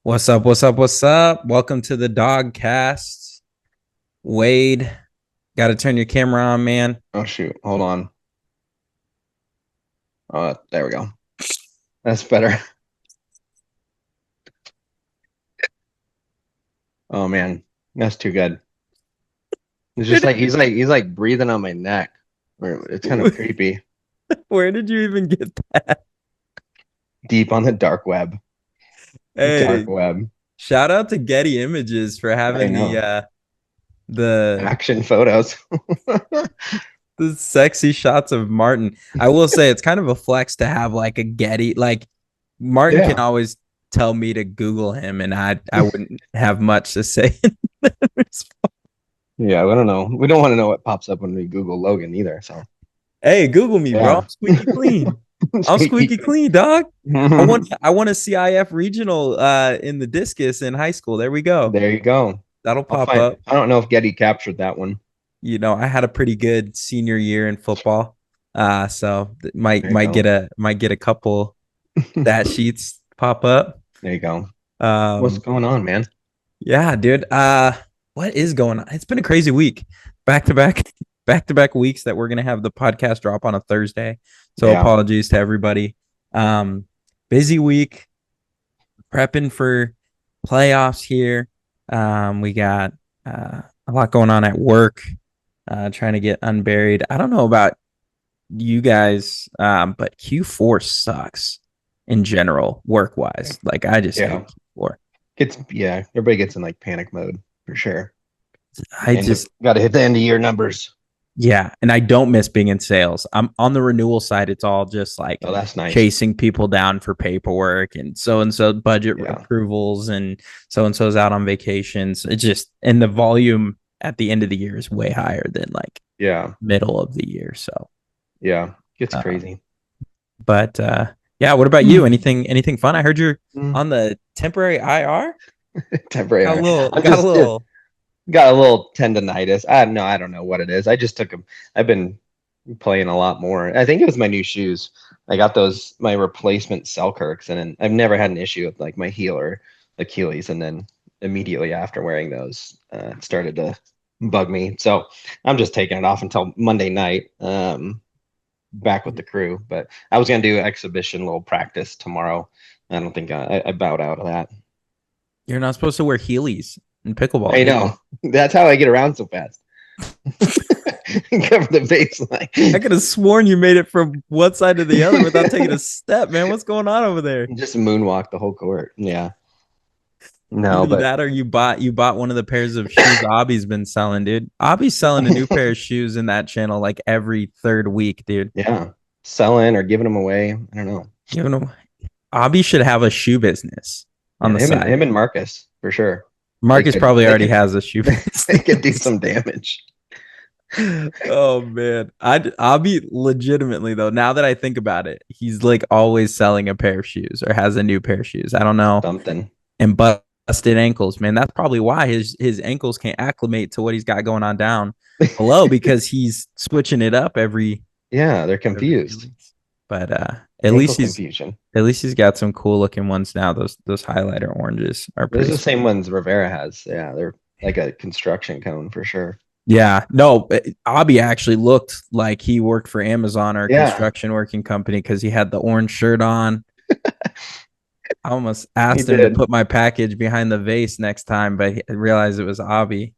What's up? What's up? What's up? Welcome to the Dawgcast. Wade, got to turn your camera on, man. Oh shoot, hold on. There we go. That's better. Oh man, that's too good. It's Where just did, like he's like breathing on my neck. It's kind of creepy. where did you even get that? Deep on the dark web. Dark Hey, web. shout out to Getty Images for I having the know. uh the Action photos. the sexy shots of Martin. I will say it's kind of a flex to have like a Getty. Like Martin can Yeah. always tell me to Google him, and I wouldn't have much to say. Yeah, I don't know. We don't want to know what pops up when we Google Logan either. So Hey, Google me, bro. yeah. I'm squeaky clean. I'm Squeaky squeaky clean. clean, dog. I want a CIF regional in the discus in high school. There we go. There you go. That'll I'll pop find. up. I don't know if Getty captured that one. I had a pretty good senior year in football. So might There you might go. get a couple stat sheets pop up. There you go. What's Um, going on, man? yeah, dude. What is going on? It's been a crazy week. Back to back, back to back weeks that we're gonna have the podcast drop on a Thursday. So Yeah. apologies to everybody. Um, Busy week prepping for playoffs here. We got a lot going on at work, trying to get unburied. I don't know about you guys, but Q4 sucks in general, work wise. Like I just hate Yeah. Q4. Everybody gets in like panic mode for sure. I And just got to hit the end of year numbers. Yeah, and I don't miss being in sales. I'm on the renewal side. It's all just like Oh, that's nice. chasing people down for paperwork and so budget Yeah. approvals and so's out on vacations. It's just and the volume at the end of the year is way higher than like Yeah. middle of the year. So, Yeah. Gets uh, crazy. but yeah. What about you? Anything fun? I heard you're Mm. on the temporary IR. Temporary. Got I'm a just little. got a little tendonitis. I don't know what it is. I just took them. I've been playing a lot more. I think it was my new shoes. I got those my replacement Selkirks, and then I've never had an issue with like my heel or Achilles, and then immediately after wearing those, it started to bug me. So I'm just taking it off until Monday night. Back with the crew, but I was gonna do exhibition little practice tomorrow. I don't think I bowed out of that. You're not supposed to wear Heelys in pickleball, I dude. know. That's how I get around so fast. Cover the I baseline. could have sworn you made it from one side to the other without taking a step, man. What's going on over there? Just moonwalk the whole court. Yeah. No, Either but that or you bought one of the pairs of shoes Abby's been selling, dude. Abby's selling a new pair of shoes in that channel like every third week, dude. yeah, selling or giving them away. I don't know. You know, Abby should have a shoe business on Yeah, the him and side. him and Marcus for sure. They Marcus could probably they already could has a shoe they could do business. some damage. Oh man, Abby legitimately though. Now that I think about it, he's like always selling a pair of shoes or has a new pair of shoes. I don't know. Something. And busted ankles, man. That's probably why his ankles can't acclimate to what he's got going on down below because he's switching it up Yeah, they're every few confused. weeks. But at Ankle least he's confusion. at least he's got some cool looking ones now. Those highlighter oranges are Those are pretty the sweet. same ones Rivera has. Yeah, they're like a construction cone for sure. Yeah, no, Abby actually looked like he worked for Amazon or a Yeah, construction working company because he had the orange shirt on. I almost he asked him to did. put my package behind the vase next time, but I realized it was Abby.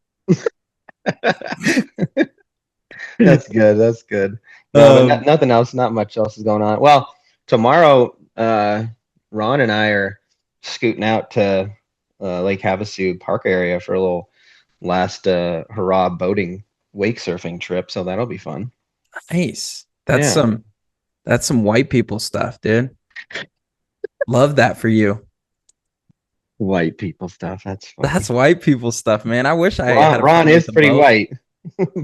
That's good. That's good. No, but Um, nothing else. Not much else is going on. Well, tomorrow, Ron and I are scooting out to Lake Havasu Park area for a little last hurrah boating wake surfing trip. So that'll be fun. Nice. Yeah, That's some white people stuff, dude. Love that for you. white people stuff. That's That's funny. white people stuff, man. I wish I Ron, had a Ron friend is with a pretty boat. white,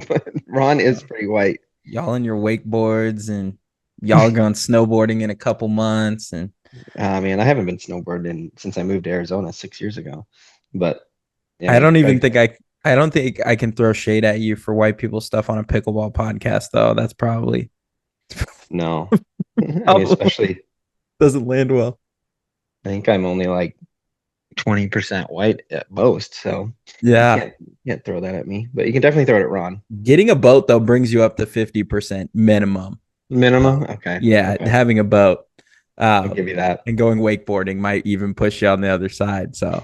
but Ron is pretty white. Y'all in your wakeboards and y'all going snowboarding in a couple months and Man, I haven't been snowboarding since I moved to Arizona 6 years ago. But I I mean, don't even Craig, think I don't think I can throw shade at you for white people stuff on a pickleball podcast though. That's probably no. I mean, probably especially doesn't land well. I think I'm only like 20% white at most. So you Yeah. can't throw that at me, but you can definitely throw it at Ron. Getting a boat though brings you up to 50% minimum. Minimum. So Okay. yeah, Okay. having a boat I'll give you that. and going wakeboarding might even push you on the other side. So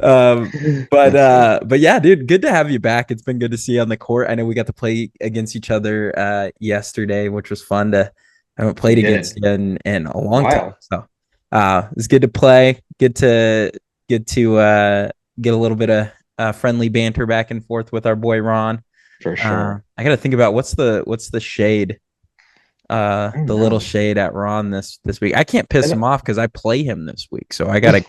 um That's funny. but yeah, dude, good to have you back. It's been good to see you on the court. I know we got to play against each other yesterday, which was fun to I haven't We played against did. you in a long time. Wow. So it's good to play, good to get a little bit of friendly banter back and forth with our boy Ron. For sure. I gotta think about what's the shade, I don't the little know. shade at Ron this week. I can't I piss him don't- off because I play him this week, so I gotta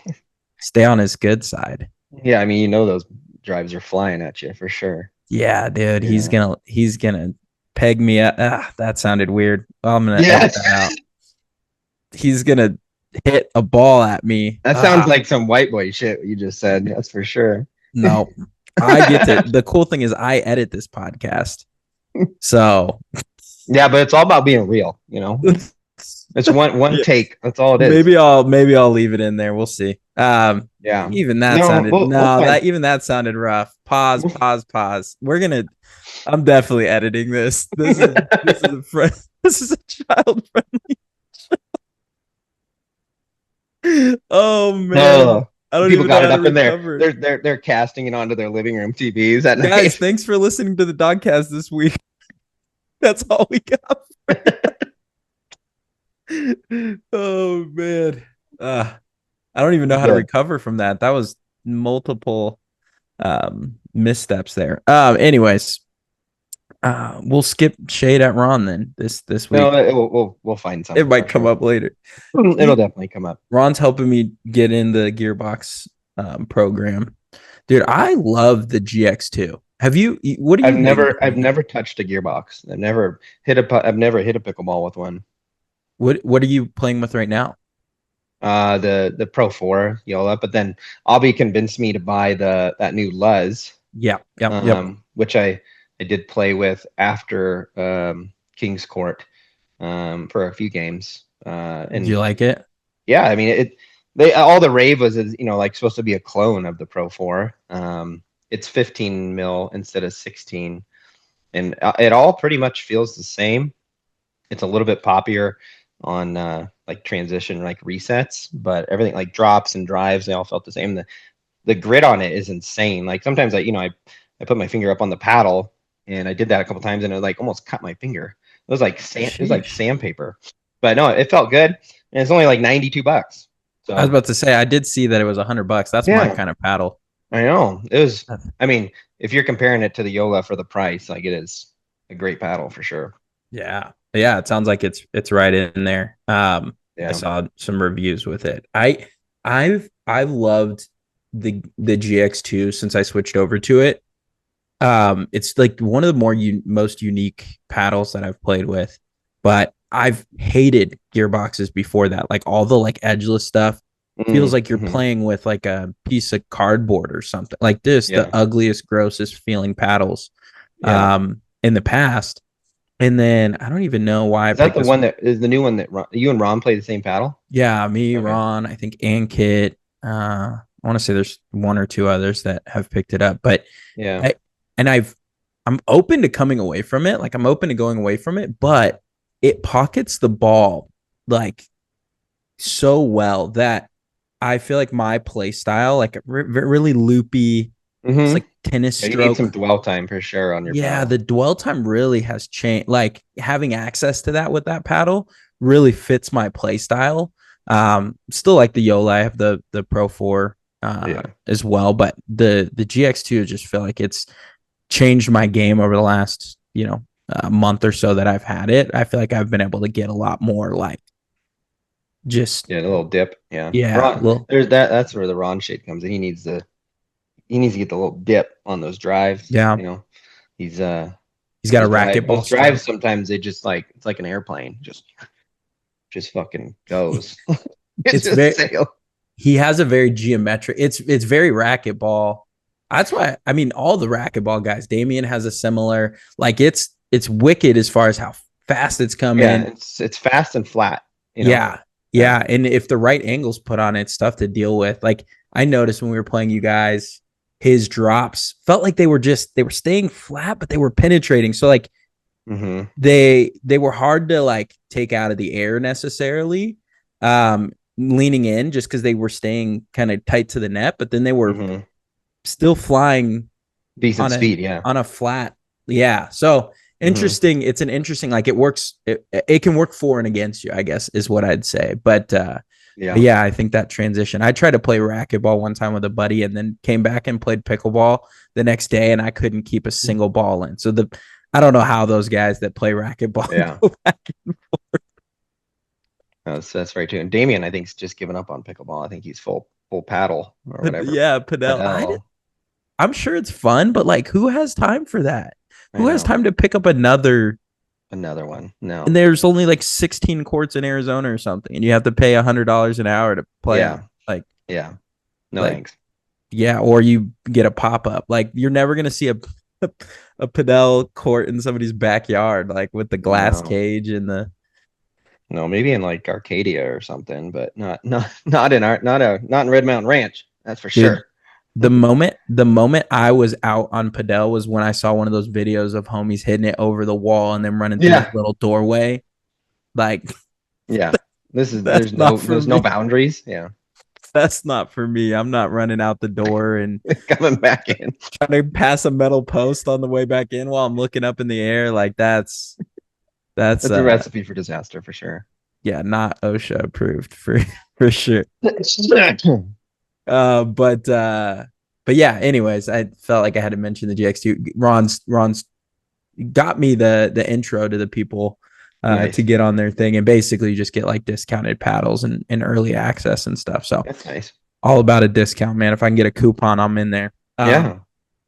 stay on his good side. yeah, I mean, you know those drives are flying at you for sure. Yeah, dude, he's Yeah. gonna peg me up. That sounded weird. I'm gonna edit Yes. that out. He's gonna hit a ball at me. That sounds like some white boy shit what you just said. That's for sure. No, I get to. The cool thing is I edit this podcast, so Yeah, but it's all about being real, you know? It's one yeah, take. That's all it is. maybe I'll leave it in there. We'll see. Yeah. Even that No, sounded we'll no, find that even that sounded rough. Pause, we'll, pause, pause. I'm definitely editing this. This is a friend. This is a child friendly. Oh man. no. I don't People even know got it how to up in there. recover. They're casting it onto their living room TVs at Guys, night. thanks for listening to the Dawgcast this week. That's all we got. Oh man. I don't even know how to Good. recover from that. That was multiple missteps there. Anyways, we'll skip shade at Ron then this No, week. we'll find It something might for come sure. up later. It'll definitely come up. Ron's helping me get in the Gearbox program. Dude, I love the GX2. Have you what are you mainly I've playing? never touched a gearbox. I've never hit a pickleball with one. What are you playing with right now? The Pro 4 Yola, but then Abby convinced me to buy that new Luz, Yeah, yep. which I did play with after King's Court for a few games. Do you And like it? yeah, I mean they all the rave was like supposed to be a clone of the Pro 4. It's 15 mil instead of 16, and it all pretty much feels the same. It's a little bit poppier on like transition, like resets, but everything like drops and drives, they all felt the same. The grit on it is insane. Like sometimes I put my finger up on the paddle, and I did that a couple times, and it like almost cut my finger. It was like Sheesh. sandpaper, but no, it felt good, and it's only like $92. I was So about to say I did see that it was $100. That's my yeah, kind of paddle. I know it was. I mean, if you're comparing it to the Yola for the price, like it is a great paddle for sure. Yeah. Yeah, it sounds like it's right in there. I Yeah. saw some reviews with it. I've loved the GX2 since I switched over to it. It's like one of the most unique paddles that I've played with, but I've hated gearboxes before that. Like all the like edgeless stuff feels like you're Mm-hmm. playing with like a piece of cardboard or something. Like this, the Yeah. ugliest, grossest feeling paddles Yeah. in the past. And then I don't even know why I Is that picked the this one one. that is the new one that you and Ron play the same paddle? Yeah, me, Okay. Ron, I think, and Kit. I want to say there's one or two others that have picked it up, but Yeah. I and I'm open to coming away from it. Like I'm open to going away from it, but it pockets the ball like so well that I feel like my play style, like really loopy, it's Mm-hmm. like tennis Yeah, you need some stroke. dwell time for sure on your Yeah, paddle. the dwell time really has changed. Like having access to that with that paddle really fits my play style. Still like the Yola. I have the Pro 4 Yeah. as well, but the GX2 just feel like it's changed my game over the last, month or so that I've had it. I feel like I've been able to get a lot more like just Yeah, the little dip. Yeah. yeah, Ron, well, there's that's where the Ron shade comes in. He needs to get the little dip on those drives. yeah. He's He's got a racquetball those drives stroke. sometimes they just like it's like an airplane. Just fucking goes. It's It's just very sail. he has a very geometric. It's very racquetball. That's why I mean all the racquetball guys. Damien has a similar like it's wicked as far as how fast it's Yeah, coming. it's fast and flat, you know. Yeah. Yeah. Yeah, and if the right angle's put on it, it's tough to deal with. Like I noticed when we were playing you guys, his drops felt like they were staying flat, but they were penetrating. So like Mm-hmm. they were hard to like take out of the air necessarily, leaning in just because they were staying kind of tight to the net, but then they were Mm-hmm. still flying Decent on a speed. Yeah. flat. Yeah. So Mm-hmm. interesting. It's an interesting, like it works, it can work for and against you, I guess, is what I'd say. But Yeah. yeah, I think that transition. I tried to play racquetball one time with a buddy and then came back and played pickleball the next day and I couldn't keep a single ball in. So the I don't know how those guys that play racquetball Yeah. go back. That's right too. And Damien, I think, is just given up on pickleball. I think he's full paddle or whatever. Yeah, Padel. Padel. I'm sure it's fun, but like who has time for that? I Who has know. time to pick up another? Another one. And No. there's only like 16 courts in Arizona or something, and you have to pay $100 an hour to play them. Yeah. Like, Yeah. No like, thanks. yeah, or you get a pop up. Like, you're never gonna see a Padel court in somebody's backyard, like with the glass No. cage and the No, maybe in like Arcadia or something, but not in our not in Red Mountain Ranch. That's for dude. sure. The moment I was out on Padel was when I saw one of those videos of homies hitting it over the wall and then running through the Yeah. little doorway. Like, Yeah. This is that's not for there's no me. boundaries. Yeah. That's not for me. I'm not running out the door and Coming back in. trying to pass a metal post on the way back in while I'm looking up in the air. Like that's That's a recipe for disaster for sure. yeah, not OSHA approved for for sure. Yeah. But yeah, anyways, I felt like I had to mention the GX2. Ron's got me the intro to the people to Nice. get on their thing and basically just get like discounted paddles and early access and stuff. So That's nice. all about a discount, man. If I can get a coupon, I'm in there. Yeah.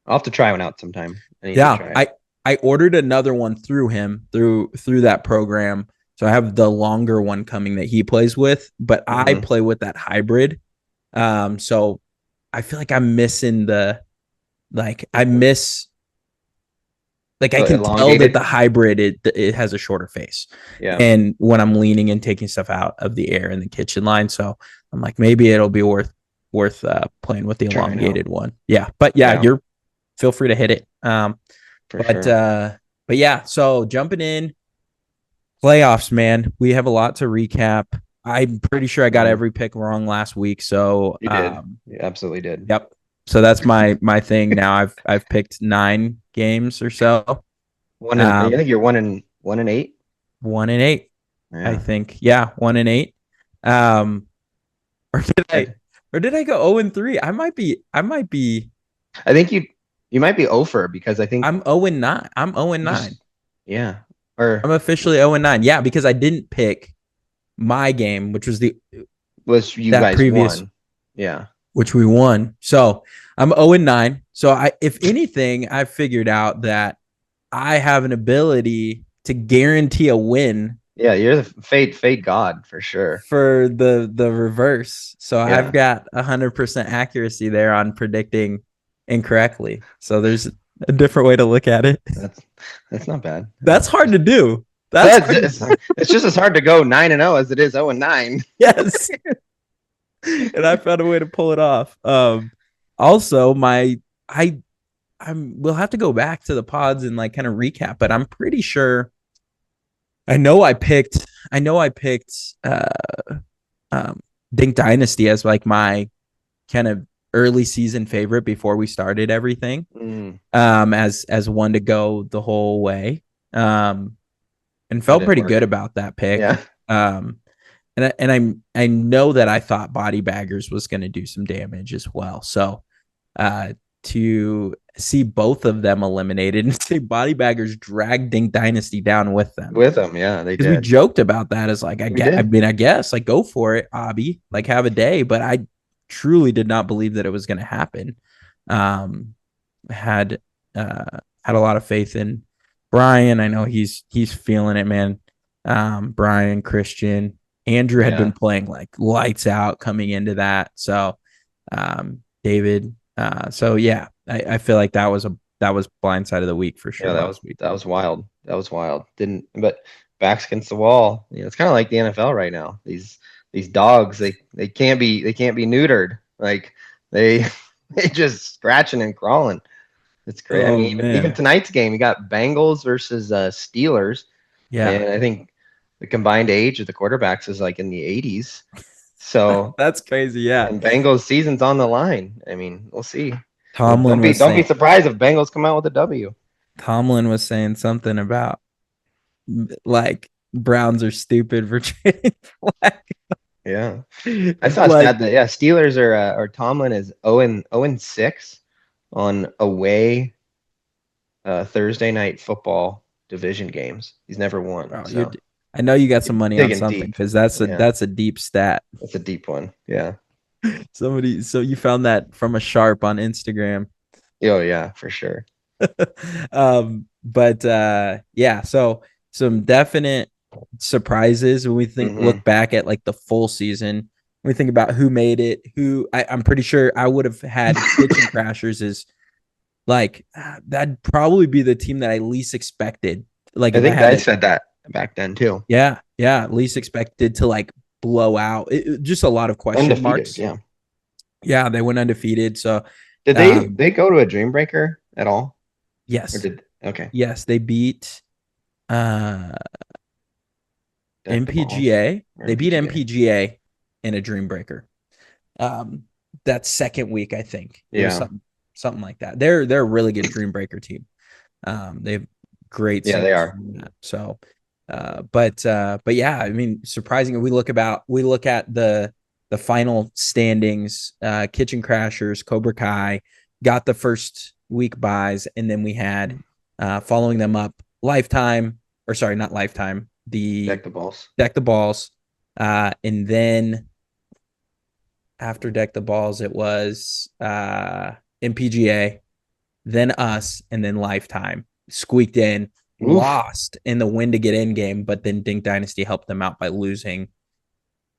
I'll have to try one out sometime. I need to Yeah, try it. I ordered another one through him through that program. So I have the longer one coming that he plays with, but I Hmm. play with that hybrid. So I feel like I'm missing the like I miss like I The can tell that elongated. the hybrid it has a shorter face. Yeah. And when I'm leaning and taking stuff out of the air in the kitchen line, so I'm like maybe it'll be worth playing with the Trying out. elongated one. Yeah, but yeah, Yeah, you're feel free to hit it. for But sure. uh but yeah, so jumping in playoffs, man, we have a lot to recap. I'm pretty sure I got Mhm. every pick wrong last week, so You did. You absolutely did. yep. So that's my thing now. I've picked 9 games or so. I Um think you're 1-8. 1-8, I Yeah. think. Yeah, 1-8. Um or did I Good. or did I go 0-3? I might be I think you might be over because I think I'm 0-9. I'm 0-9. just yeah. Or I'm officially 0-9. Yeah, because I didn't pick my game, which was the was you that guys previous won? Yeah. which we won. So I'm 0-9. So if anything, I figured out that I have an ability to guarantee a win Yeah, you're the fade god for sure. for the reverse. So I've Yeah. got 100% accuracy there on predicting incorrectly. So there's a different way to look at it. That's that's not bad. That's hard to do. That's That's hard. it's just as hard to go 9-0 as it is 0-9. Yes. And I found a way to pull it off. Also, we'll have to go back to the pods and like kind of recap, but I'm pretty sure I know I picked um Dink Dynasty as like my kind of early season favorite before we started everything. Mm, As one to go the whole way. And that felt didn't pretty work. good about that pick. Yeah. Um and I know that I thought Body Baggers was going to do some damage as well. So uh to see both of them eliminated and see Body Baggers drag Dink Dynasty down with them. With them, yeah, they Because we did. joked about that as like We did. I guess like go for it, Abby. Like have a day. But I truly did not believe that it was gonna happen. Um had had a lot of faith in Brian. I know he's feeling it, man. Brian, Christian, Andrew had been Yeah. playing like lights out coming into that. So David. So yeah, I feel like that was blindside of the week for sure Yeah, last week. that was wild. That was wild. Didn't but backs against the wall. It's kind of like the NFL right now. these dogs, they can't be neutered. Like they they just scratching and crawling. It's great. I Oh mean, even man. tonight's game, you got Bengals versus Steelers, Yeah. and I think the combined age of the quarterbacks is like in the 80s. So, That's crazy. Yeah. and Bengals season's on the line. I mean, we'll see. But Tomlin was don't be saying surprised if Bengals come out with a W. Tomlin was saying something about like Browns are stupid for trading Flack. Yeah. I saw a Like, stat that yeah, Steelers are or Tomlin is 0-6 on away Thursday night football division games. He's never won. bro, you're So I know you got some money on digging something deep. because Yeah, that's a deep stat. that's a deep one. Yeah. Somebody, so you found that from a sharp on Instagram. Oh yeah, for sure. But yeah, so some definite surprises when we think Hmm. look back at like the full season. When we think about who made it, I'm pretty sure I would have had Kitchen Crashers is like that'd probably be the team that I least expected. Like I if I think had I to, said that back then too. yeah, least expected to like blow out. Just a lot of question Undefeated. marks. Yeah. Yeah, they went undefeated. So, Did um, they go to a dream breaker at all? Or yes, did okay. yes, they beat uh Deck the balls MPGA. or They beat MPGA. MPGA in a dream breaker. Um, that second week, I think it was Yeah. something like that. They're a really good dream breaker team. They have great Yeah, they singles are. from that. So, but yeah, I mean, surprisingly, we look at the final standings. Kitchen Crashers, Cobra Kai got the first week buys, and then we had following them up Lifetime, or sorry, not Lifetime, the Deck the balls. Deck the Balls, and then after Deck the Balls, it was MPGA, then us, and then Lifetime. Squeaked in, Oof. lost in the win to get in game, but then Dink Dynasty helped them out by losing,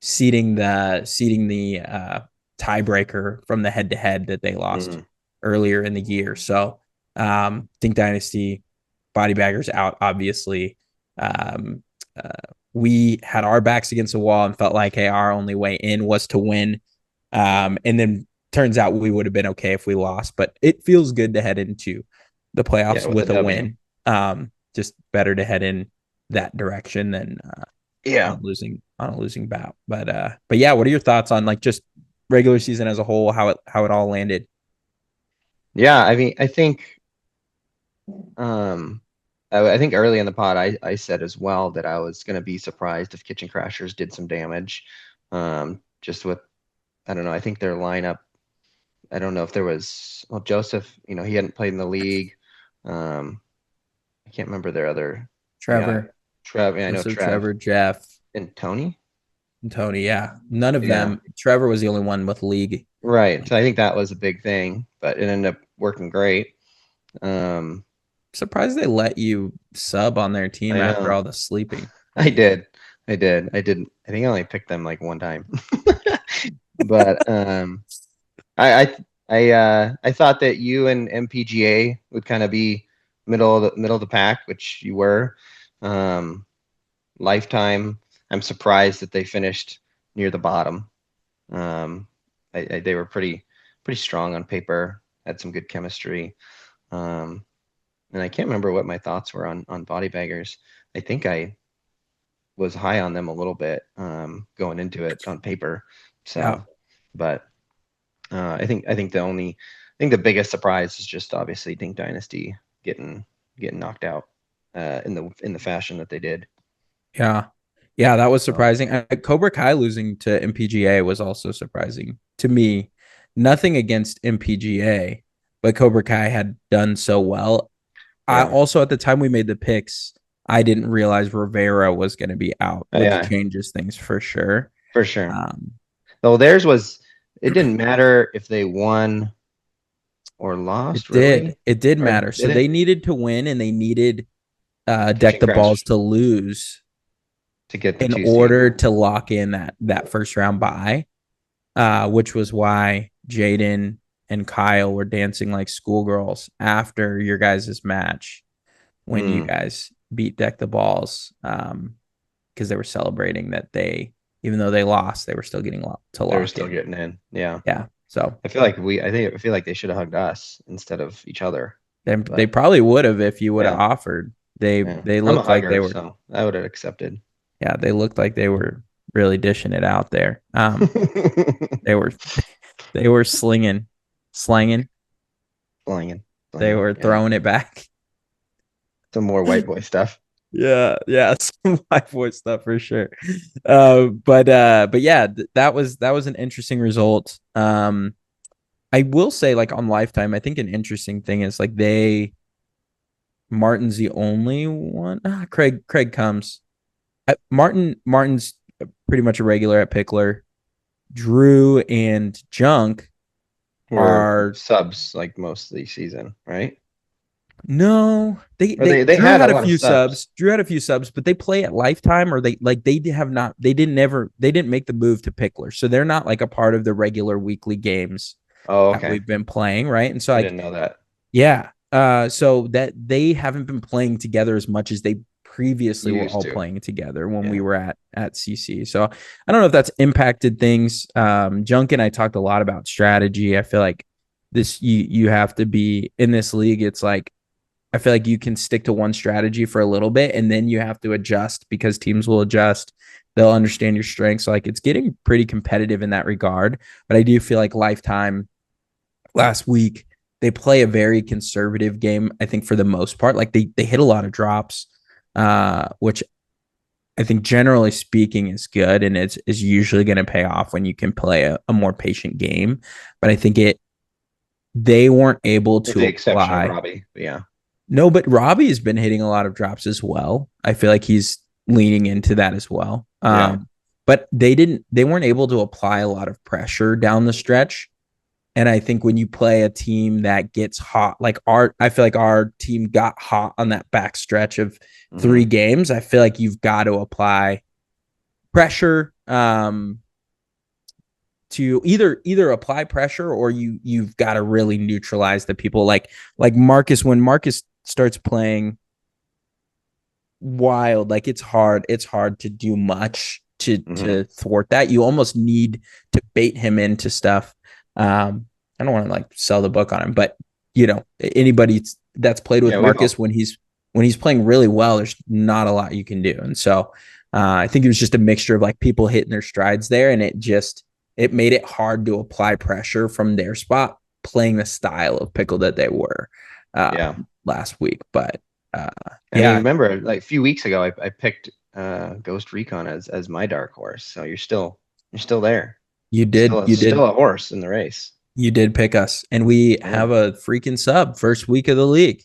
seating the tiebreaker from the head to head that they lost Mm. earlier in the year. So Dink Dynasty, body baggers out, obviously. Um, uh, we had our backs against the wall and felt like, hey, our only way in was to win. And then turns out we would have been okay if we lost, but it feels good to head into the Yeah, playoffs with a with a W. win. Just better to head in that direction than Yeah. on a losing bout. But yeah, what are your thoughts on like just regular season as a whole, how it all landed? Yeah, I mean, um I think early in the pod I said as well that I was gonna be surprised if Kitchen Crashers did some damage. Just with I don't know, I think their lineup, I don't know if there was well Joseph, he hadn't played in the league. Um I can't remember their other guy. Trevor, Trev, yeah, I know Joseph, Trev Trevor, Jeff, and Tony. and Tony. Yeah, none of Yeah. them. Trevor was the only one with league. Right. So Like, I think that was a big thing, but it ended up working great. Um, surprised they let you sub on their team I after know. all the sleeping. I did. I did. I didn't. I think I only picked them like one time. But I I thought that you and MPGA would kind of be middle of the pack, which you were. Um, Lifetime. I'm surprised that they finished near the bottom. Um, they were pretty strong on paper. Had some good chemistry. Um, and I can't remember what my thoughts were on body baggers. I think I was high on them a little bit going into it on paper. Yeah, So, but I think the biggest surprise is just obviously Dink Dynasty getting knocked out in the fashion that they did. yeah, yeah. That was So surprising. Cobra Kai losing to MPGA was also surprising to me. Nothing against MPGA, but Cobra Kai had done so well. I yeah, also at the time we made the picks, I didn't realize Rivera was going to be out, which yeah, changes things for sure. for sure. Um, Though theirs was, it didn't matter if they won or it lost, did. really, It did or matter. So did they it? needed to win and they needed Deck Kitchen the Balls Crash to lose to get the in 2 seed. order to lock in that first round bye, which was why Jaden and Kyle were dancing like schoolgirls after your guys' match when you Mm, guys beat Deck the Balls, because they were celebrating that they even though they lost, they were still getting to They were lock still in. getting in. Yeah. Yeah. So I feel like they should have hugged us instead of each other. they But probably would have if you would have yeah, offered. They yeah. they I'm a looked like they hugger, were so I would have accepted. yeah, they looked like they were really dishing it out there. They were they were slanging. Slanging, They slanging. were Yeah. throwing it back. Some more white boy stuff. Yeah, yeah, some live voice stuff for sure. But yeah, that was an interesting result. I will say, like on Lifetime, I think an interesting thing is like Martin's the only one. Craig comes. Martin's pretty much a regular at Pickler. Drew and Junk Were are subs like most of the season, right? no. They Or they they Drew had a had a lot of few subs. subs. Drew had a few subs, but they play at Lifetime, or they have not. They didn't make the move to Pickler, so they're not like a part of the regular weekly games Oh, that okay. we've been playing, right? And so I like didn't know that. yeah. So that they haven't been playing together as much as they previously You were used all to. playing together when we Yeah. were at CC. So I don't know if that's impacted things. Junk and I talked a lot about strategy. I feel like you have to be in this league. It's like I feel like you can stick to one strategy for a little bit and then you have to adjust because teams will adjust. They'll understand your strengths. So like it's getting pretty competitive in that regard. But I do feel like Lifetime last week they play a very conservative game. I think for the most part, like they hit a lot of drops, which I think generally speaking is good, and it's is usually going to pay off when you can play a more patient game. But I think they weren't able With to the exception of apply. Robbie. But yeah. No, but Robbie has been hitting a lot of drops as well. I feel like he's leaning into that as well. Yeah. But they weren't able to apply a lot of pressure down the stretch. And I think when you play a team that gets hot, like I feel like our team got hot on that back stretch of three Hmm. games. I feel like you've got to apply pressure to either apply pressure or you've got to really neutralize the people like Marcus. When Marcus starts playing wild, like it's hard to do much Hmm. to thwart that. You almost need to bait him into stuff. I don't want to like sell the book on him, but anybody that's played with Yeah, we've Marcus all. when he's playing really well, there's not a lot you can do. And so I think it was just a mixture of like people hitting their strides there, and it made it hard to apply pressure from their spot playing the style of pickle that they were Yeah. last week. But uh, I mean, yeah, remember like a few weeks ago I picked Ghost Recon as my dark horse. So you're still there. you did you Still did a horse in the race. you did pick us, and we Yeah. have a freaking sub first week of the league.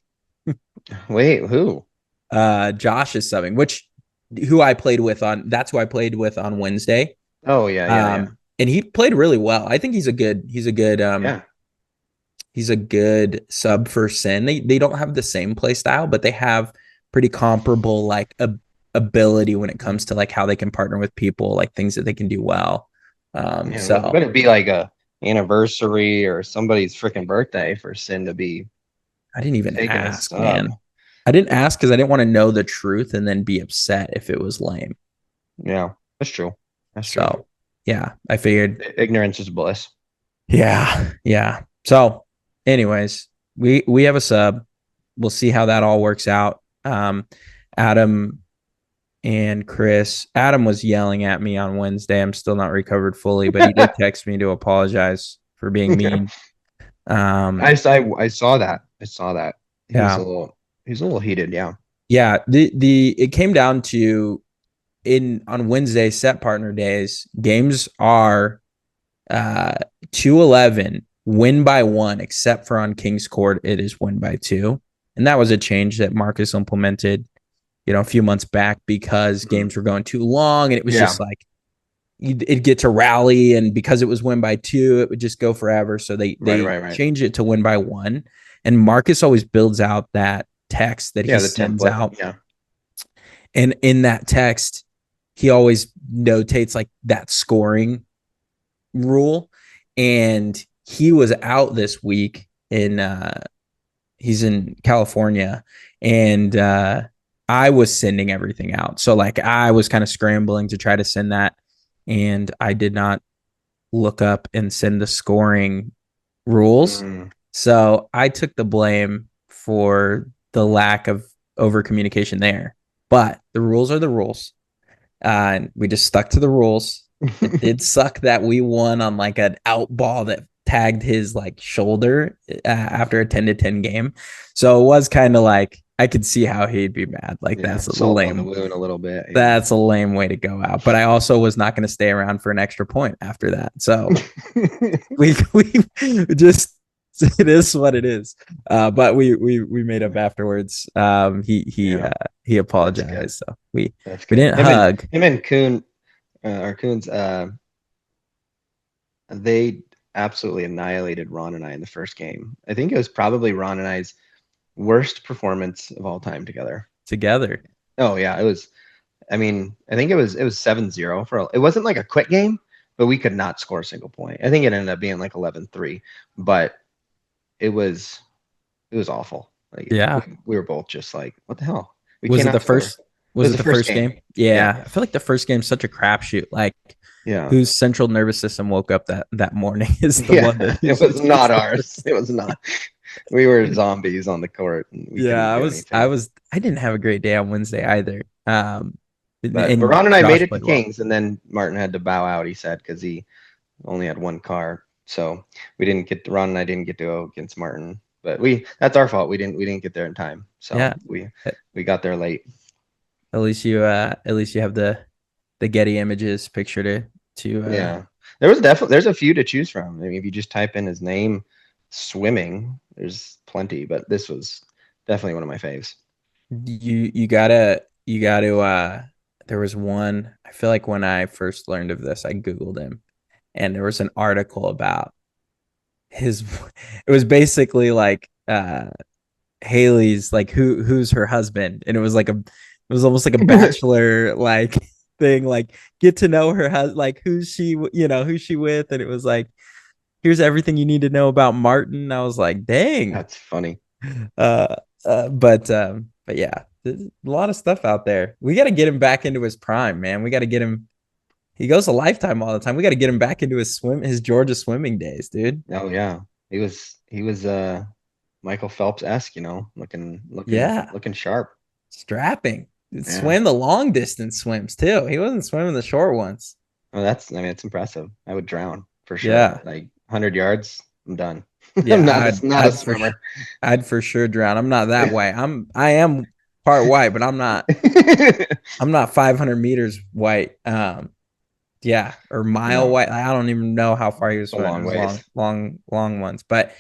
Wait, who? Josh is subbing, which who I played with on that's who I played with on Wednesday. Oh yeah, yeah, yeah. And he played really well. I think Yeah. he's a good sub for Sin. They don't have the same play style, but they have pretty comparable like ability when it comes to like how they can partner with people, like things that they can do well. Yeah, what So would it be like a anniversary or somebody's freaking birthday for Sin to be I didn't even taking a ask, sub? man. I didn't ask because I didn't want to know the truth and then be upset if it was lame. Yeah, that's true. That's true. So yeah, I figured. Ignorance is bliss. Yeah, yeah. So, anyways, we have a sub. We'll see how that all works out. Adam and Chris. Adam was yelling at me on Wednesday. I'm still not recovered fully, but he did text me to apologize for being mean. I saw that. I saw that. Yeah, He's a little heated. Yeah. yeah. The it came down to in on Wednesday set partner days. Games are uh 2-11 win by one, except for on King's Court it is win by two, and that was a change that Marcus implemented a few months back because Mhm. games were going too long, and it was Yeah. just like it'd get to rally, and because it was win by two it would just go forever, so Right. they Right. Right. changed it to win by one. And Marcus always builds out that text that he Yeah. The sends template. out, Yeah. and in that text he always notates like that scoring rule. And he was out this week in he's in California, and I was sending everything out. So like I was kind of scrambling to try to send that and I did not look up and send the scoring rules. Mm, So I took the blame for the lack of over communication there. But the rules are the rules. And we just stuck to the rules. It did suck that we won on like an out ball that tagged his like shoulder after a 10-10 game. So it was kind of like I could see how he'd be mad. Like yeah, that's a salt on the lame. wound a little bit. Yeah. That's a lame way to go out. But I also was not going to stay around for an extra point after that. So we just it is what it is. But we made up afterwards. Yeah, He that's good. apologized. So That's we good. didn't hug. Him and Coon, or Coons, they absolutely annihilated Ron and I in the first game. I think it was probably Ron and I's worst performance of all time together. Together. Oh yeah, it was. I mean, I think it was 7-0 for. It wasn't like a quick game, but we could not score a single point. I think it ended up being like 11-3, but it was it was awful. Like Yeah. we were both just like, what the hell? We Was it the cannot score. first? It Was was it the the first first game. game? Yeah, Yeah, I feel like the first game's such a crapshoot. Like yeah, whose central nervous system woke up that morning is the one yeah. that It was usually not gets the ours. worst. It was not. We were zombies on the court, and we Yeah, couldn't do anything. I didn't have a great day on Wednesday either. But And Ron and I made Josh it to played well. Kings, and then Martin had to bow out. He said because he only had one car, so we didn't get Ron and I didn't get to go against Martin. But that's our fault. We didn't get there in time, so Yeah. we got there late. At least you have the Getty Images picture to Yeah, there's a few to choose from. I mean, if you just type in his name, swimming, there's plenty. But this was definitely one of my faves. you gotta there was one. I feel like when I first learned of this, I Googled him and there was an article about his it was basically like Haley's like who's her husband, and it was almost like a bachelor like thing, like get to know her husband, like who's she with, and it was like here's everything you need to know about Martin. I was like, dang. That's funny. uh but yeah, there's a lot of stuff out there. We got to get him back into his prime, man. We got to get him. He goes to Lifetime all the time. We got to get him back into his Georgia swimming days, dude. Oh yeah, he was Michael Phelps-esque, Yeah, looking sharp. strapping. He Yeah. swam the long distance swims too. He wasn't swimming the short ones. Oh, I mean, it's impressive. I would drown for sure. Yeah, Like 100 yards, I'm done. I'm yeah. not a swimmer. I'd for sure drown. I'm not that white. I am part white, but I'm not 500 meters white. Yeah, or mile No, white. I don't even know how far he was a swimming. It long was ways. long ones. But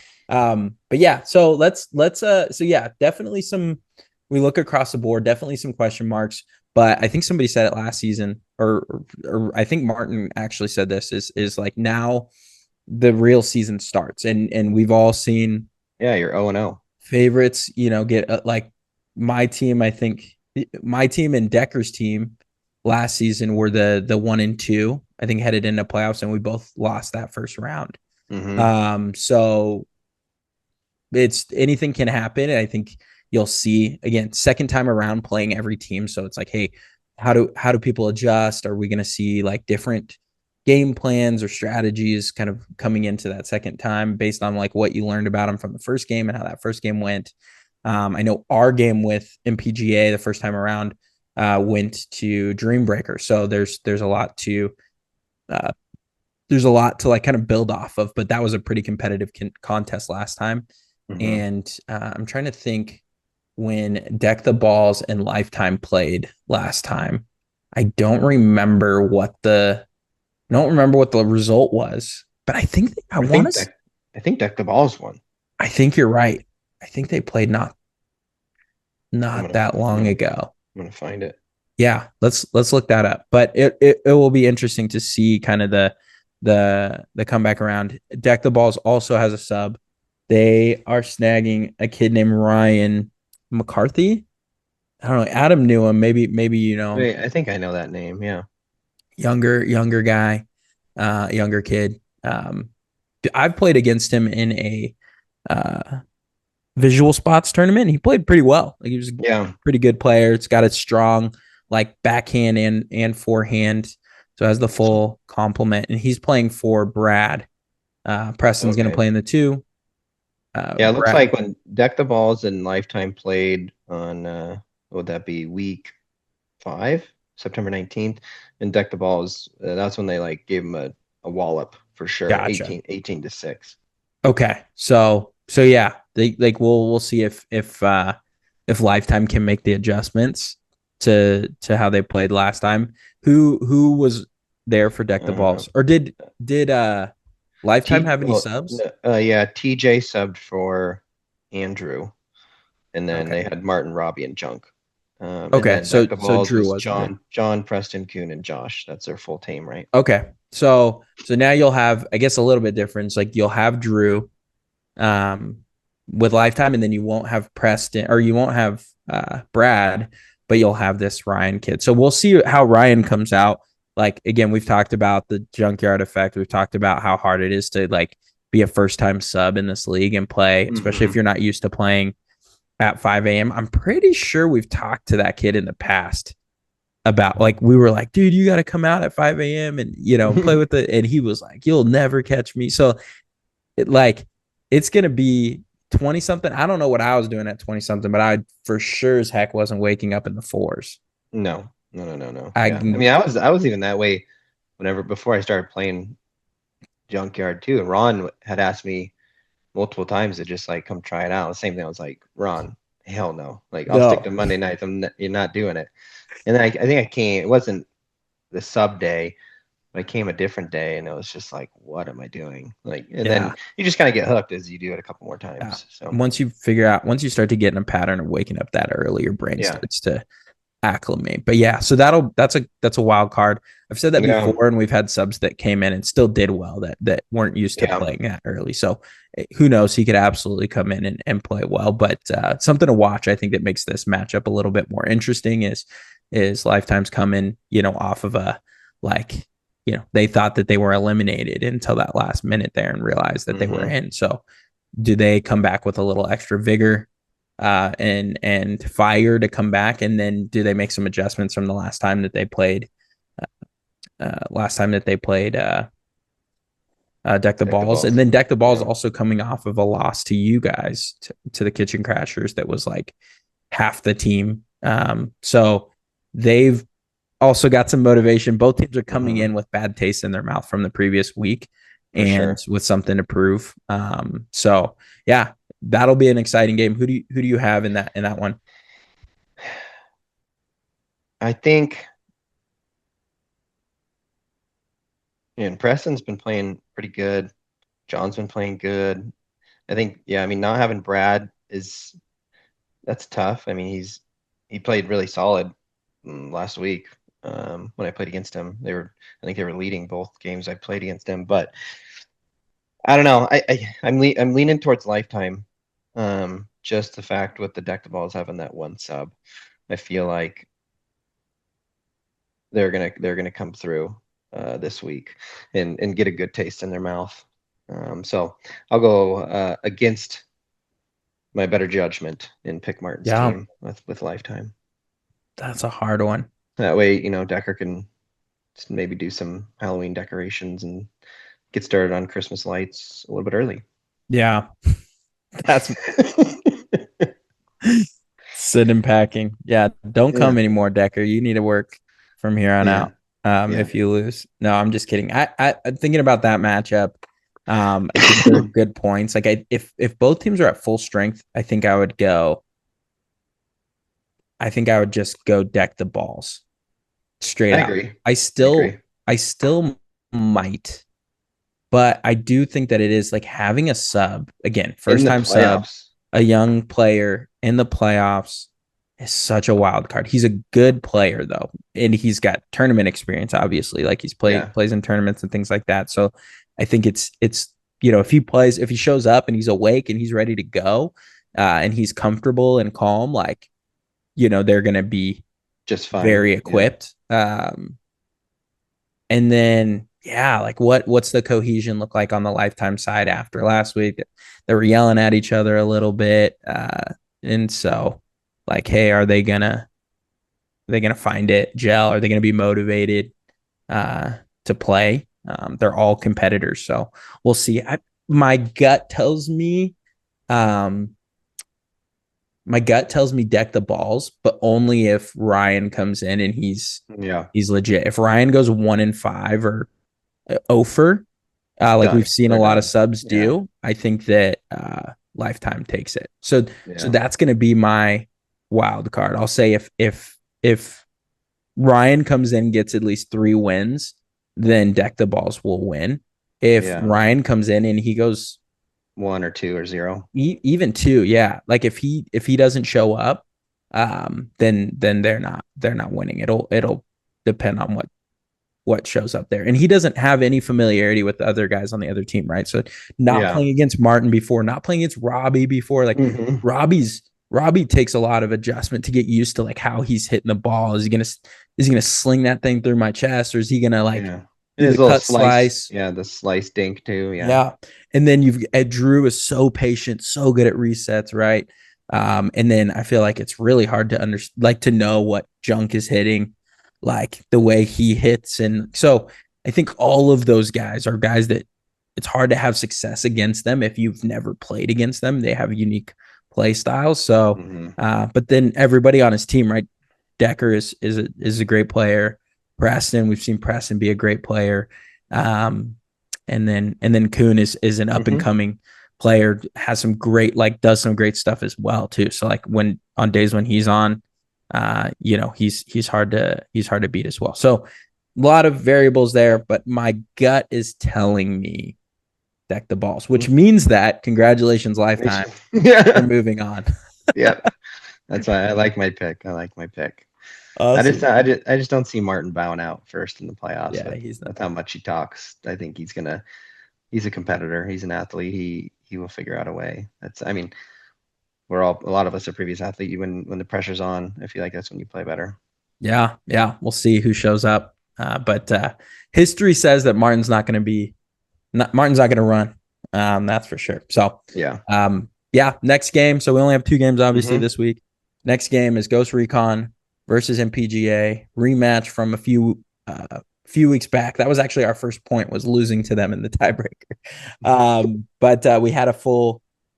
yeah. So so yeah, definitely some. We look across the board, definitely some question marks. But I think somebody said it last season, or I think Martin actually said this is like now the real season starts, and we've all seen Yeah, you're 0-0. favorites, get like my team. I think my team and Decker's team last season were the 1 and 2. I think headed into playoffs, and we both lost that first round. Mm-hmm. So it's anything can happen, and I think you'll see again second time around playing every team. So it's like, hey, how do people adjust? Are we going to see like different game plans or strategies kind of coming into that second time based on like what you learned about them from the first game and how that first game went? I know our game with MPGA the first time around went to Dreambreaker, so uh, there's a lot to like kind of build off of. But that was a pretty competitive contest last time, Mm-hmm. and I'm trying to think when Deck the Balls and Lifetime played last time. I don't remember what the result was, but I think I I want think to. that I think Deck the Balls won. I think you're right. I think they played I'm not gonna that I'm long gonna ago. I'm gonna find it. Yeah, let's look that up. But it will be interesting to see kind of the comeback around. Deck the Balls also has a sub. They are snagging a kid named Ryan McCarthy. I don't know. Adam knew him. Maybe you know him. Wait, I think I know that name. Yeah. Younger guy, younger kid. I've played against him in a uh, visual spots tournament. He played pretty well. Like he was a Yeah. pretty good player. It's got a strong like backhand and forehand. So has the So, full complement, and he's playing for Brad. Preston's going to okay. play in the two. Yeah, it looks Brad, like when Deck the Balls and Lifetime played on what would that be, week 5, September 19th, and Deck the Balls, that's when they like gave him a wallop for sure, gotcha. 18-6. Okay, so yeah, they like we'll see if Lifetime can make the adjustments to how they played last time. Who was there for Deck the Uh, Balls, or did Lifetime T have any well, subs? yeah, TJ subbed for Andrew, and then Okay, they had Martin, Robbie, and Junk. And okay, then so Deck the so Balls Drew was wasn't there. John, Preston, Kuhn, and Josh. That's their full team, right? Okay, so now you'll have, I guess, a little bit difference. Like you'll have Drew, um, with Lifetime, and then you won't have Preston, or you won't have Brad, but you'll have this Ryan kid. So we'll see how Ryan comes out. Like again, we've talked about the junkyard effect. We've talked about how hard it is to like be a first time sub in this league and play, especially if Hmm. you're not used to playing at 5 a.m. I'm pretty sure we've talked to that kid in the past about, like, we were like, dude, you got to come out at 5 a.m. and play with it. And he was like, you'll never catch me. So it like it's gonna be 20 something. I don't know what I was doing at 20 something, but I for sure as heck wasn't waking up in the fours. No, no, no, no, no. I Yeah, I mean, I was even that way whenever before I started playing Junkyard too. And Ron had asked me multiple times to just like come try it out. The same thing. I was like, Ron, hell no. Like I'll stick no. to Monday nights. You're not doing it. And then I think I came. It wasn't the sub day, but I came a different day, and it was just like, what am I doing? Like, and Yeah. then you just kind of get hooked as you do it a couple more Yeah. times. So Once you start to get in a pattern of waking up that early, your brain yeah, starts to acclimate. But yeah, so that's a wild card. I've said that yeah, before, and we've had subs that came in and still did well that weren't used to yeah. playing that early. So who knows? He could absolutely come in and play well. But something to watch, I think, that makes this matchup a little bit more interesting is Lifetime's coming, off of a like, they thought that they were eliminated until that last minute there and realized that they were Hmm. in. So do they come back with a little extra vigor and fire to come back, and then do they make some adjustments from the last time that they played? Last time that they played Deck the Deck the Balls, and balls. then Deck the Balls Yeah, also coming off of a loss to you guys to the Kitchen Crashers that was like half the team. So they've also got some motivation. Both teams are coming hmm, in with bad taste in their mouth from the previous week for and sure. with something to prove. So yeah, that'll be an exciting game. Who do you have in that one? I think, and Preston's been playing pretty good. John's been playing good. I think, yeah, I mean, not having Brad is that's tough. I mean, he played really solid last week. When I played against him, I think they were leading both games I played against him. But I don't know. I'm leaning towards Lifetime. Just the fact with the deck the balls having that one sub, I feel like they're gonna come through this week and get a good taste in their mouth. So I'll go against my better judgment and pick Martin's Yeah, team with Lifetime. that's a hard one. That way, Decker can maybe do some Halloween decorations and get started on Christmas lights a little bit early. Yeah, that's sit and packing. Yeah, don't Yeah, come anymore, Decker. You need to work from here on yeah, out. yeah. If you lose, no, I'm just kidding. I'm thinking about that matchup. I think there are good points. Like if both teams are at full strength, I think I would just go Deck the Balls straight I out. agree. I I still agree. I still might, but I do think that it is like having a sub again, In first the time sub, playoffs, a young player in the playoffs is such a wild card. He's a good player though, and he's got tournament experience. Obviously, like he's yeah, plays in tournaments and things like that. So I think it's if he shows up and he's awake and he's ready to go, and he's comfortable and calm, like they're gonna be just fine. very Yeah. equipped. And then yeah, like what's the cohesion look like on the Lifetime side after last week? They were yelling at each other a little bit, and so like, hey, are they gonna find it gel? Are they gonna be motivated? uh, to play. They're all competitors, so we'll see. My gut tells me, um, my gut tells me deck the balls, but only if Ryan comes in and Yeah. he's legit. If Ryan goes 1-5 or over, like we've Done. seen a They're lot of done. subs Yeah. do, I think that Lifetime takes it. So Yeah. that's going to be my wild card. I'll say if Ryan comes in, gets at least 3 wins, then Deck the Balls will win. If Yeah. Ryan comes in and he goes 1 or 2 or 0. even 2, yeah, like if he doesn't show up, then they're not winning. It'll depend on what shows up there. And he doesn't have any familiarity with the other guys on the other team, right? So not Yeah. playing against Martin before, not playing against Robbie before, like Hmm. Robbie takes a lot of adjustment to get used to like how he's hitting the ball. Is he gonna sling that thing through my chest, or is he gonna like Yeah. And do the his little cut slice. slice? Yeah, the slice dink too. Yeah. Yeah. And then you've Drew is so patient, so good at resets, right? And then I feel like it's really hard to like to know what junk is hitting, like the way he hits. And so I think all of those guys are guys that it's hard to have success against them if you've never played against them. They have unique play styles. So Hmm. but then everybody on his team, right? Decker is a great player. Preston, we've seen Preston be a great player. Um, and then Kuhn is an up and Hmm. coming player, has some great like does some great stuff as well too. So like when on days when he's on, he's hard to beat as well. So a lot of variables there, but my gut is telling me deck the balls, which means that congratulations, Lifetime. You're Yeah. moving on. Yeah. That's why I like my pick. I like my pick. Awesome. I just don't see Martin bowing out first in the playoffs Yeah, he's not. with how much he talks. I think he's a competitor. He's an athlete. He will figure out a way. I mean, a lot of us are previous athlete. When the pressure's on, I feel like that's when you play better. Yeah. We'll see who shows up. But history says that Martin's not going to run. That's for sure. So, Yeah. yeah, next game. So we only have 2 games, obviously, Hmm. this week. Next game is Ghost Recon versus MPGA rematch from a few weeks back. That was actually our first point, was losing to them in the tiebreaker. But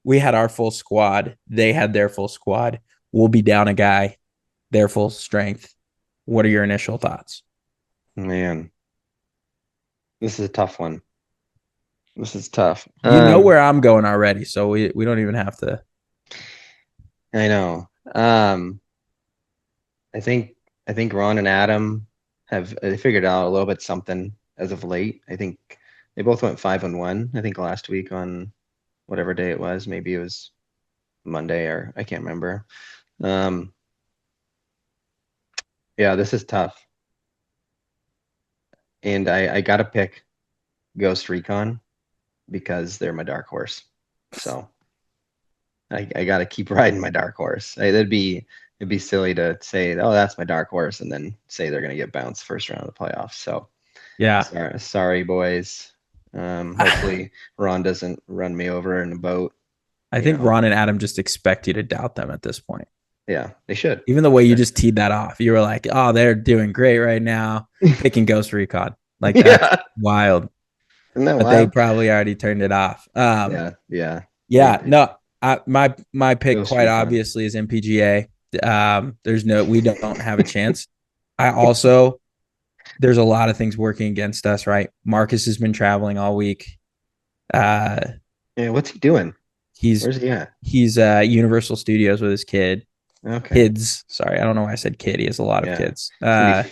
we had our full squad. They had their full squad. We'll be down a guy, their full strength. What are your initial thoughts? Man, this is a tough one. This is tough. You know where I'm going already, so we don't even have to. I know. I think I think Ron and Adam have they figured out a little bit something as of late. I think they both went 5-1. I think last week on whatever day it was, maybe it was Monday or I can't remember. Um, yeah, this is tough, and I gotta pick Ghost Recon because they're my dark horse. So I gotta keep riding my dark horse. It'd be silly to say, oh, that's my dark horse, and then say they're gonna get bounced first round of the playoffs. So Yeah. sorry, boys. Hopefully Ron doesn't run me over in a boat. I You think know, Ron and Adam just expect you to doubt them at this point. yeah, they should. Even the They way you should. just teed that off, you were like, "Oh, they're doing great right now, picking Ghost Recon." Like that's Yeah, wild, isn't that but they wild? probably already turned it off. Yeah, yeah. They Yeah, no, my pick Ghost quite Recon. obviously is MPGA. We don't have a chance. I also There's a lot of things working against us, right? Marcus has been traveling all week. Uh, Yeah, what's he doing? he's Where's he at? he's Universal Studios with his Okay. kids. Sorry, I don't know why I said kid. He has a lot of Yeah. kids. It's gonna be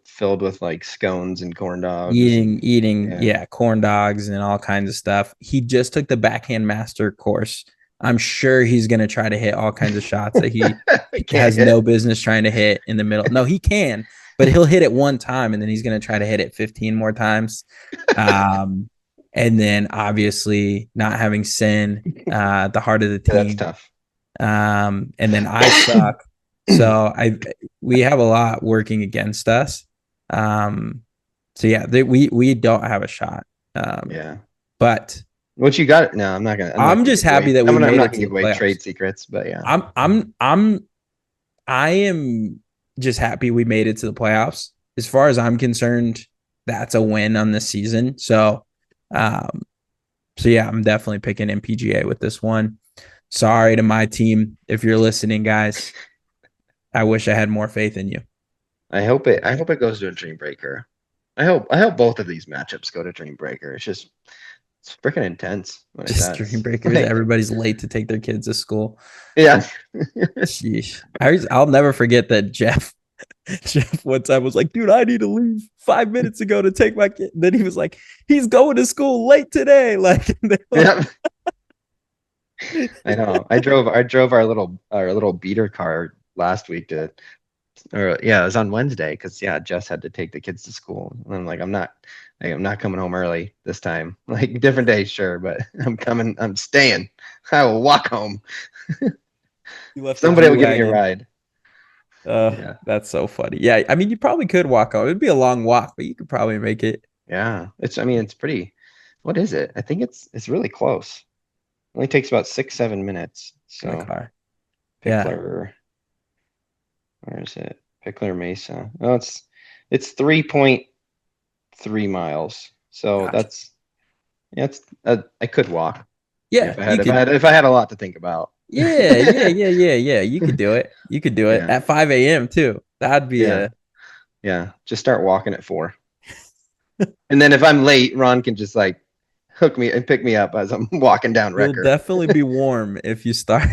filled with like scones and corn dogs and Eating, yeah. yeah, corn dogs and all kinds of stuff. He just took the backhand master course. I'm sure he's gonna try to hit all kinds of shots that he Can't has no hit. business trying to hit in the middle. No, he can, but he'll hit it one time and then he's gonna try to hit it 15 more times. Um, and then obviously not having Sin, the heart of the Yeah, that's team. tough. And then I suck. So we have a lot working against us. Um, so yeah, we don't have a shot. Um, Yeah. but What you got? No, I'm not I'm gonna just give away. happy that we I'm made not it gonna to give the away playoffs. trade secrets, but yeah. I'm I'm I'm I am just happy we made it to the playoffs. As far as I'm concerned, that's a win on this season. Um, so yeah, I'm definitely picking MPGA with this one. Sorry to my team if you're listening, guys. I wish I had more faith in you. I hope it goes to a Dream Breaker. I hope both of these matchups go to Dream Breaker. It's freaking intense when it Just dream does. breakers. Like, Everybody's late to take their kids to school. yeah. Sheesh. I'll never forget that Jeff one time was like, dude, I need to leave 5 minutes ago to take my kid. Then he was like, he's going to school late today. Like, Yeah. I know. I drove our little beater car last week to or yeah, it was on Wednesday because yeah, Jess had to take the kids to school. And I'm like, I'm not coming home early this time. Like different day, sure, but I'm staying. I will walk home. he left the Somebody G will give me a wagon. ride. Yeah. That's so funny. Yeah, I mean, you probably could walk home. It'd be a long walk, but you could probably make it Yeah. I mean, it's pretty, what is it? I think it's really close. Only takes about 6, 7 minutes. in the So car. Yeah, Pickler, where is it? Pickler Mesa. Oh, it's 3.3 miles. So gotcha. yeah, I could walk Yeah, you could. if I had a lot to think about. Yeah. You could do it. You could do it Yeah, at 5 a.m. too. That'd be yeah, a. yeah. Just start walking at 4. And then if I'm late, Ron can just like hook me and pick me up as I'm walking down You'll Wrecker. definitely be warm if you start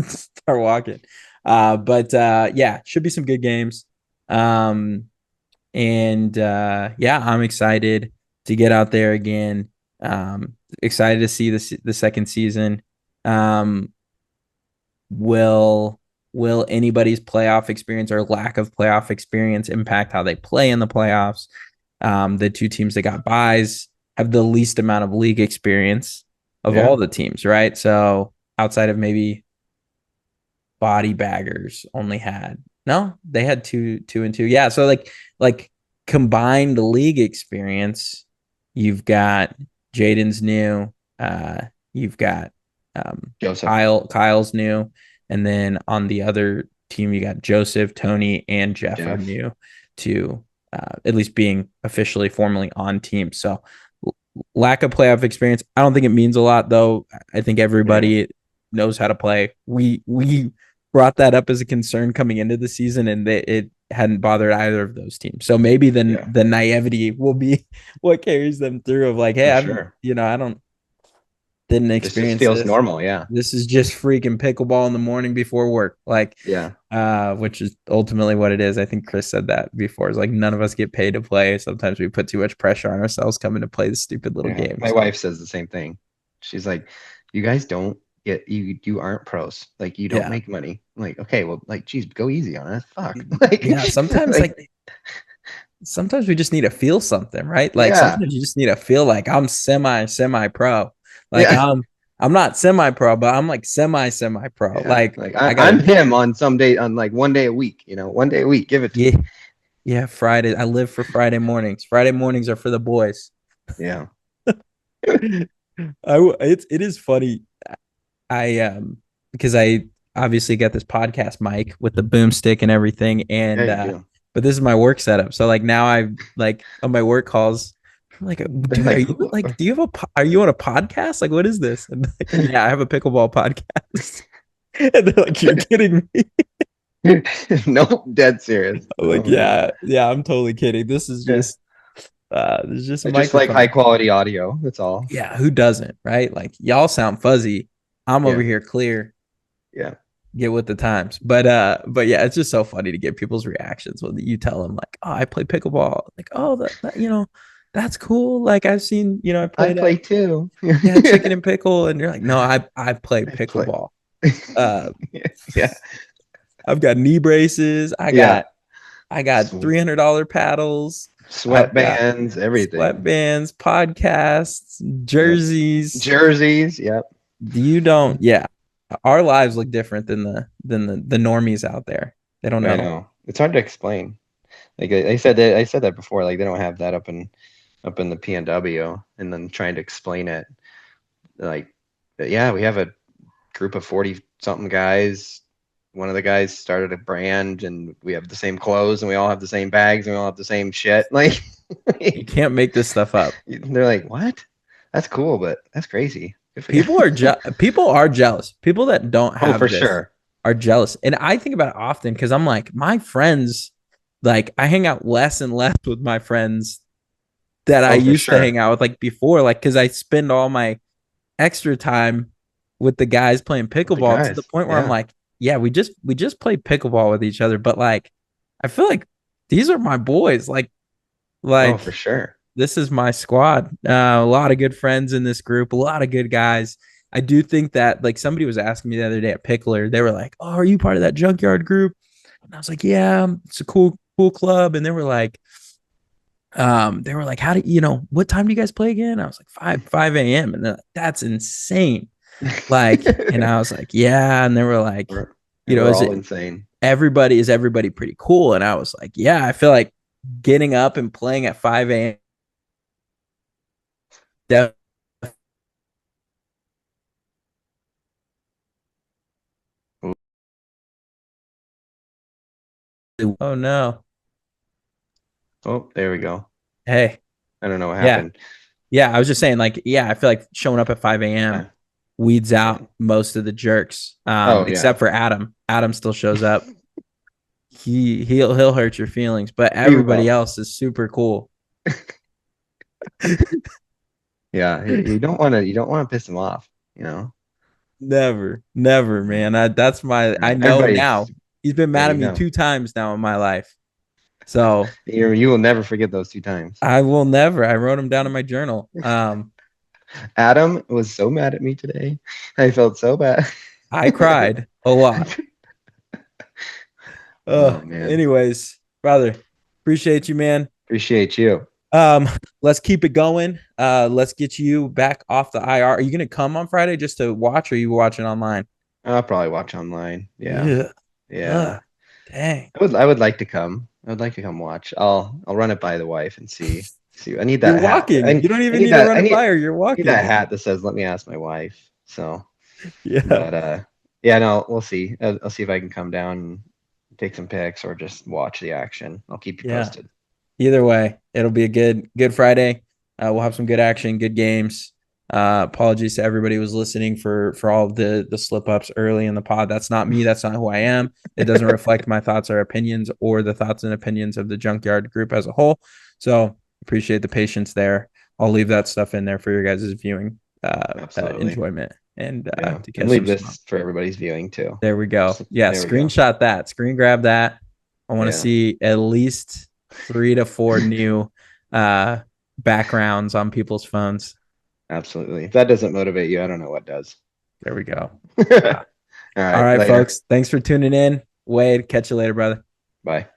start walking. But yeah, should be some good games. Um, and yeah, I'm excited to get out there again. Excited to see the second season. Um, will will anybody's playoff experience or lack of playoff experience impact how they play in the playoffs? The two teams that got buys have the least amount of league experience of Yeah, all the teams, right? So outside of maybe body baggers only had no, they had two and two. Yeah. So like combined league experience, you've got Jaden's new, you've got Joseph. Kyle's new, and then on the other team you got Joseph, Tony, and Jeff are Jeff. new to at least being officially formally on team. So lack of playoff experience, I don't think it means a lot though. I think Yeah, everybody knows how to play. We brought that up as a concern coming into the season, and it hadn't bothered either of those teams. So maybe yeah, the naivety will be what carries them through. Of like, hey, for I've sure. I don't didn't This just experience feels this. normal. Yeah, This is just freaking pickleball in the morning before work, like, yeah, which is ultimately what it is. I think Chris said that before. It's like none of us get paid to play. Sometimes we put too much pressure on ourselves coming to play this stupid little yeah. game. My So wife says the same thing. She's like, you guys don't get you aren't pros. Like you don't yeah, make money. I'm like, okay, well, like, geez, go easy on it. Fuck. Like, yeah. Sometimes like, sometimes we just need to feel something, right? Like yeah, sometimes you just need to feel like I'm semi pro. Like yeah, I'm not semi pro, but I'm like semi pro. yeah. Like Like I I'm gotta him on some day on like one day a week, one day a week. Give it to yeah me. yeah Friday. I live for Friday mornings. Friday mornings are for the boys. Yeah. It is funny. I because I obviously got this podcast mic with the boomstick and everything, Yeah, and you do. but this is my work setup. So like now I like on my work calls. I'm like, They're dude, are like, you who? like, do you have are you on a podcast? Like, what is this? And like, yeah, I have a pickleball podcast. And they're like, you're kidding me. Nope, dead serious. I'm like, Oh man. yeah, I'm totally kidding. Yeah. This is just a I just like high microphone. quality audio. That's all. Yeah, who doesn't, right? Like y'all sound fuzzy. I'm over Yeah. here clear. Yeah. Get with the times. But yeah, it's just so funny to get people's reactions when you tell them like, oh, I play pickleball. Like, oh, that's cool. Like I've seen, I I played at play too. yeah, chicken and pickle, and you're like, no, I play I play. pickleball. Uh, Yeah. I've got knee braces. Yeah. I got $300 paddles. I've got Sweatbands, everything. sweatbands, podcasts, Yep. jerseys. Jerseys. Yep. You don't, yeah. Our lives look different than the normies out there. They don't I know. know. It's hard to explain. Like I said that before. Like they don't have that up in the PNW, and then trying to explain it. Like, yeah, we have a group of 40 something guys one of the guys started a brand, and we have the same clothes, and we all have the same bags, and we all have the same shit. Like, You can't make this stuff up. they're like, "What? That's cool, but that's crazy." Good for you. People are jealous. People that don't Oh, have for this sure. are jealous. And I think about it often because I'm like, my friends, like I hang out less and less with my friends that I Oh, for used to hang sure. out with like before, like because I spend all my extra time with the guys playing With the pickleball to the guys. point where I'm Yeah. like, yeah, we just play pickleball with each other, but like I feel like these are my boys. Oh, Like for sure. this is my squad. A lot of good friends in this group, a lot of good guys. I do think that like somebody was asking me the other day at Pickler, they were like, "Oh, are you part of that junkyard group?" And I was like, "Yeah, it's a cool club." And they were like, "How do you know what time do you guys play again?" I was like, 5 a.m. And they're like, "That's insane." Like, and I was like, "Yeah." And they were like, We're is all it insane. everybody pretty cool? And I was like, "Yeah, I feel like getting up and playing at 5 a.m. Oh no. Oh, there we go. Hey, I don't know what yeah. happened. Yeah. I was just saying, like, yeah, I feel like showing up at 5 a.m. Yeah. weeds Yeah. out most of the jerks. Oh, yeah. Except for Adam. Adam still shows up. He'll hurt your feelings, but We everybody will. else is super cool. Yeah. You don't want to piss them off, you know? Never, man. I Yeah. know now. Everybody's, He's been yeah, mad you at me know. 2 times now in my life. So You will never forget those 2 times. I will never. I wrote him down in my journal. Adam was so mad at me today. I felt so bad. I cried a lot. Oh, man. Anyways, brother, appreciate you, man. Appreciate you. Um, let's keep it going. Let's get you back off the IR. Are you gonna come on Friday just to watch, or are you watching online? I'll probably watch online. Yeah. Yeah. Yeah. Dang. I would like to come. I would like to come watch. I'll run it by the wife and see. I need You're that hat. walking. You don't I even need need to that run it by her. You're I need that walking. hat that says "Let me ask my wife." So, Yeah. but yeah, no, we'll see. I'll see if I can come down and take some pics or just watch the action. I'll keep you Yeah. posted. Either way, it'll be a good Friday. We'll have some good action, good games. Apologies to everybody who was listening for all of the slip ups early in the pod. That's not me. That's not who I am. It doesn't reflect my thoughts or opinions or the thoughts and opinions of the Junkyard group as a whole. So appreciate the patience there. I'll leave that stuff in there for your guys' viewing Absolutely. enjoyment and Yeah, to and catch leave some smoke. this for everybody's viewing too. There we go. Yeah, There we go. screenshot that. Screen grab that. I want to Yeah, see at least 3 to 4 new uh backgrounds on people's phones. absolutely. If that doesn't motivate you, I don't know what does. There we go. All All right, right, later. folks. Thanks for tuning in. Wade, catch you later, brother. Bye.